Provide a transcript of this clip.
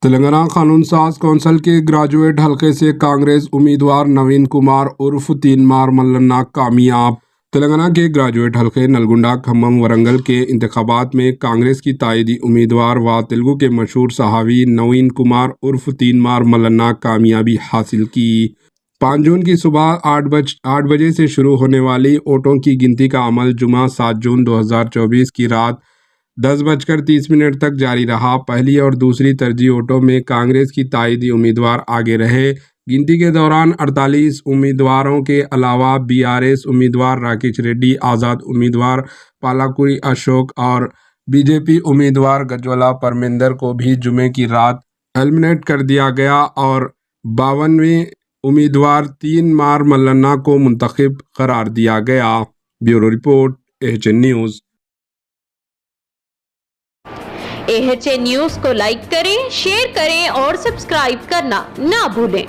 تلنگانہ قانون ساز کونسل کے گریجویٹ حلقے سے کانگریس امیدوار نوین کمار عرف تین مار ملنا کامیاب۔ تلنگانہ کے گریجویٹ حلقے نلگنڈہ، کھمم، ورنگل کے انتخابات میں کانگریس کی تائیدی امیدوار و تلگو کے مشہور صحافی نوین کمار عرف تین مار ملنا کامیابی حاصل کی۔ 5 جون کی صبح 8 بجے سے شروع ہونے والی ووٹوں کی گنتی کا عمل جمعہ 7 جون 2024 کی رات 10:30 تک جاری رہا۔ پہلی اور دوسری ترجیح ووٹوں میں کانگریس کی تائیدی امیدوار آگے رہے۔ گنتی کے دوران 48 امیدواروں کے علاوہ BRS امیدوار راکیش ریڈی، آزاد امیدوار پالاکوری اشوک اور BJP امیدوار گجولا پرمیندر کو بھی جمعے کی رات ایلیمنیٹ کر دیا گیا اور 52ویں امیدوار تین مار ملنا کو منتخب قرار دیا گیا۔ Bureau report, AHN news. AHN news کو لائک کریں، شیئر کریں اور سبسکرائب کرنا نہ بھولیں۔